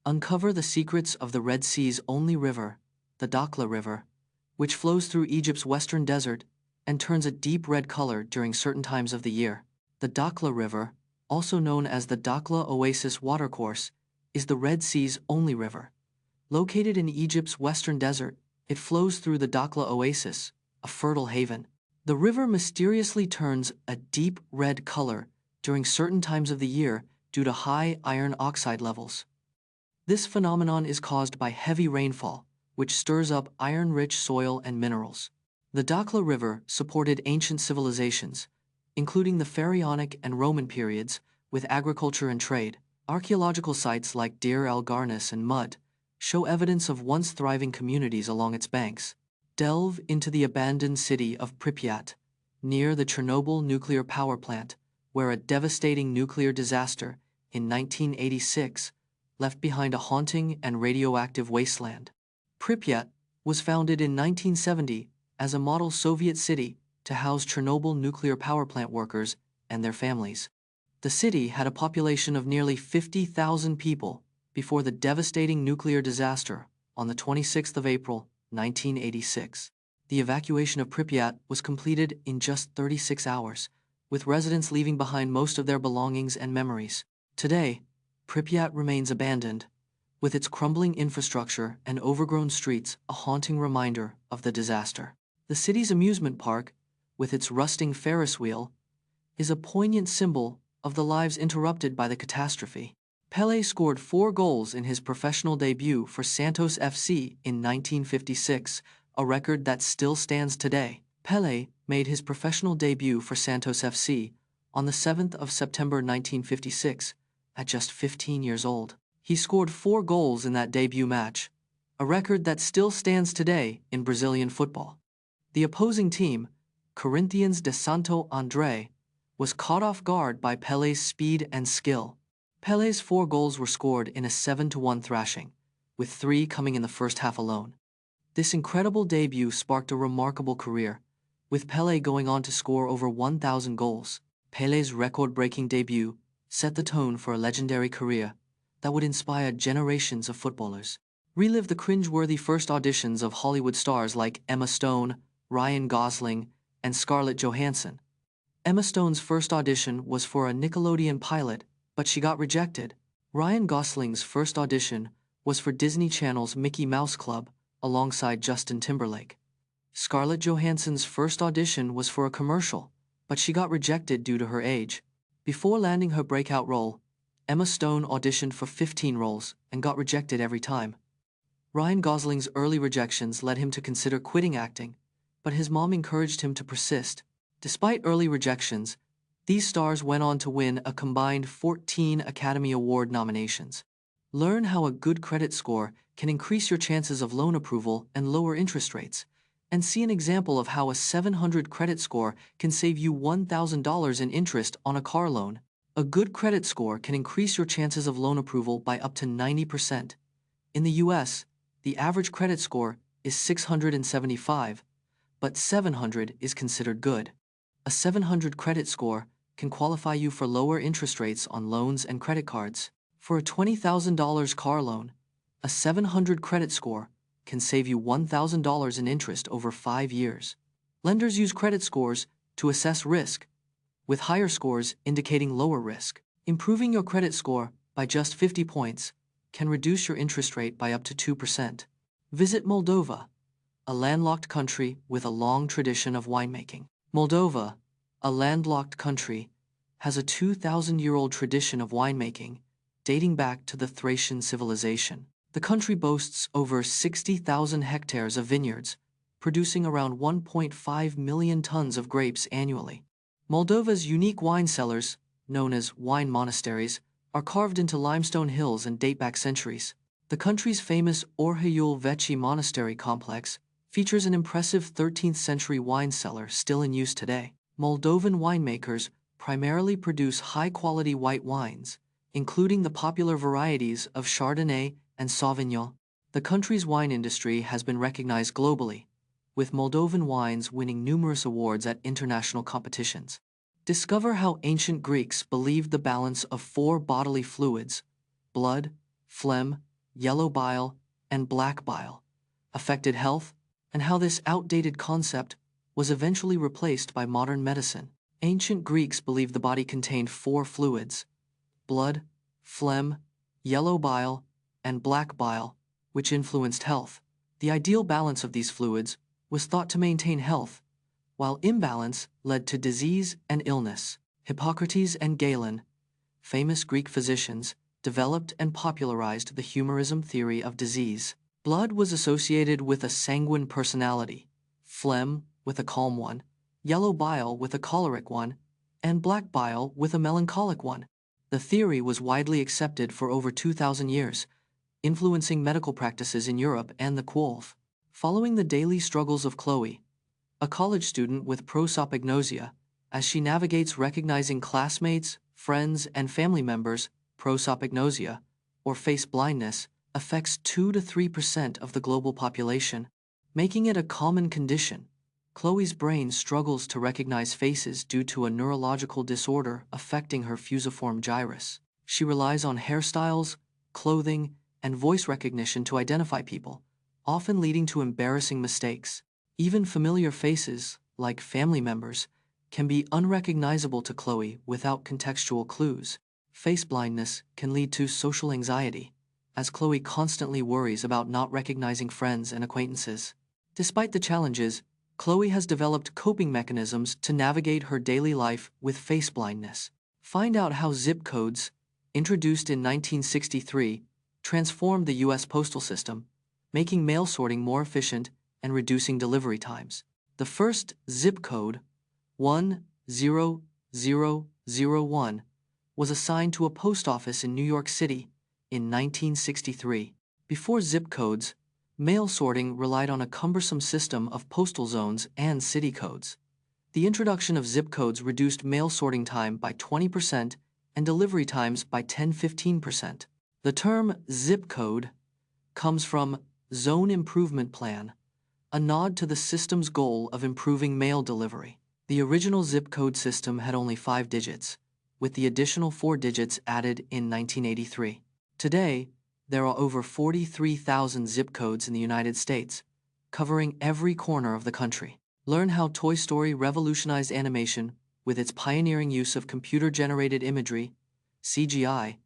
Uncover the secrets of the Red Sea's only river, the Dakhla River, which flows through Egypt's western desert and turns a deep red color during certain times of the year. The Dakhla River, also known as the Dakhla Oasis Watercourse, is the Red Sea's only river. Located in Egypt's western desert, it flows through the Dakhla Oasis, a fertile haven. The river mysteriously turns a deep red color during certain times of the year due to high iron oxide levels. This phenomenon is caused by heavy rainfall, which stirs up iron-rich soil and minerals. The Dakhla River supported ancient civilizations, including the Pharaonic and Roman periods, with agriculture and trade. Archaeological sites like Deir el-Garnis and Mud show evidence of once thriving communities along its banks. Delve into the abandoned city of Pripyat, near the Chernobyl Nuclear Power Plant, where a devastating nuclear disaster in 1986 left behind a haunting and radioactive wasteland. Pripyat was founded in 1970 as a model Soviet city to house Chernobyl nuclear power plant workers and their families. The city had a population of nearly 50,000 people before the devastating nuclear disaster on the 26th of April, 1986. The evacuation of Pripyat was completed in just 36 hours, with residents leaving behind most of their belongings and memories. Today, Pripyat remains abandoned, with its crumbling infrastructure and overgrown streets a haunting reminder of the disaster. The city's amusement park, with its rusting Ferris wheel, is a poignant symbol of the lives interrupted by the catastrophe. Pele scored 4 goals in his professional debut for Santos FC in 1956, a record that still stands today. Pele made his professional debut for Santos FC on the 7th of September 1956, at just 15 years old. He scored 4 goals in that debut match, a record that still stands today in Brazilian football. The opposing team, Corinthians de Santo André, was caught off guard by Pele's speed and skill. Pele's 4 goals were scored in a 7-1 thrashing, with 3 coming in the first half alone. This incredible debut sparked a remarkable career, with Pele going on to score over 1,000 goals. Pele's record-breaking debut set the tone for a legendary career that would inspire generations of footballers. Relive the cringe-worthy first auditions of Hollywood stars like Emma Stone, Ryan Gosling, and Scarlett Johansson. Emma Stone's first audition was for a Nickelodeon pilot, but she got rejected. Ryan Gosling's first audition was for Disney Channel's Mickey Mouse Club, alongside Justin Timberlake. Scarlett Johansson's first audition was for a commercial, but she got rejected due to her age. Before landing her breakout role, Emma Stone auditioned for 15 roles and got rejected every time. Ryan Gosling's early rejections led him to consider quitting acting, but his mom encouraged him to persist. Despite early rejections, these stars went on to win a combined 14 Academy Award nominations. Learn how a good credit score can increase your chances of loan approval and lower interest rates, and see an example of how a 700 credit score can save you $1,000 in interest on a car loan. A good credit score can increase your chances of loan approval by up to 90%. In the US, the average credit score is 675, but 700 is considered good. A 700 credit score can qualify you for lower interest rates on loans and credit cards. For a $20,000 car loan, a 700 credit score can save you $1,000 in interest over 5 years. Lenders use credit scores to assess risk, with higher scores indicating lower risk. Improving your credit score by just 50 points can reduce your interest rate by up to 2%. Visit Moldova, a landlocked country with a long tradition of winemaking. Moldova, a landlocked country, has a 2,000-year-old tradition of winemaking dating back to the Thracian civilization. The country boasts over 60,000 hectares of vineyards, producing around 1.5 million tons of grapes annually. Moldova's unique wine cellars, known as wine monasteries, are carved into limestone hills and date back centuries. The country's famous Orhayul Vechi Monastery complex features an impressive 13th-century wine cellar still in use today. Moldovan winemakers primarily produce high-quality white wines, including the popular varieties of Chardonnay and Sauvignon. The country's wine industry has been recognized globally, with Moldovan wines winning numerous awards at international competitions. Discover how ancient Greeks believed the balance of 4 bodily fluids: blood, phlegm, yellow bile, and black bile affected health, and how this outdated concept was eventually replaced by modern medicine. Ancient Greeks believed the body contained four fluids: blood, phlegm, yellow bile, and black bile, which influenced health. The ideal balance of these fluids was thought to maintain health, while imbalance led to disease and illness. Hippocrates and Galen, famous Greek physicians, developed and popularized the humorism theory of disease. Blood was associated with a sanguine personality, phlegm with a calm one, yellow bile with a choleric one, and black bile with a melancholic one. The theory was widely accepted for over 2,000 years, influencing medical practices in Europe and the Quolf. Following the daily struggles of Chloe, a college student with prosopagnosia, as she navigates recognizing classmates, friends, and family members, prosopagnosia, or face blindness, affects 2 to 3% of the global population, making it a common condition. Chloe's brain struggles to recognize faces due to a neurological disorder affecting her fusiform gyrus. She relies on hairstyles, clothing, and voice recognition to identify people, often leading to embarrassing mistakes. Even familiar faces, like family members, can be unrecognizable to Chloe without contextual clues. Face blindness can lead to social anxiety, as Chloe constantly worries about not recognizing friends and acquaintances. Despite the challenges, Chloe has developed coping mechanisms to navigate her daily life with face blindness. Find out how zip codes, introduced in 1963, transformed the U.S. postal system, making mail sorting more efficient and reducing delivery times. The first zip code, 10001, was assigned to a post office in New York City in 1963. Before zip codes, mail sorting relied on a cumbersome system of postal zones and city codes. The introduction of zip codes reduced mail sorting time by 20% and delivery times by 10–15%. The term zip code comes from Zone Improvement Plan, a nod to the system's goal of improving mail delivery. The original zip code system had only 5 digits, with the additional 4 digits added in 1983. Today, there are over 43,000 zip codes in the United States, covering every corner of the country. Learn how Toy Story revolutionized animation with its pioneering use of computer-generated imagery, CGI,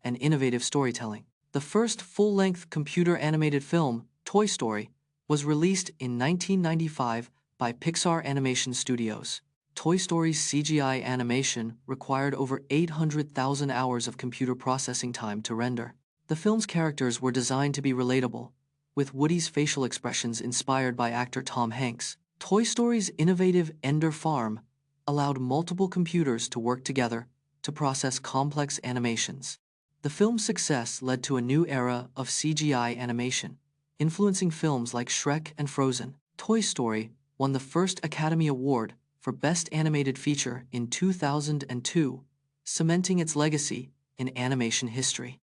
and innovative storytelling. The first full-length computer-animated film, Toy Story, was released in 1995 by Pixar Animation Studios. Toy Story's CGI animation required over 800,000 hours of computer processing time to render. The film's characters were designed to be relatable, with Woody's facial expressions inspired by actor Tom Hanks. Toy Story's innovative Ender Farm allowed multiple computers to work together to process complex animations. The film's success led to a new era of CGI animation, influencing films like Shrek and Frozen. Toy Story won the first Academy Award for Best Animated Feature in 2002, cementing its legacy in animation history.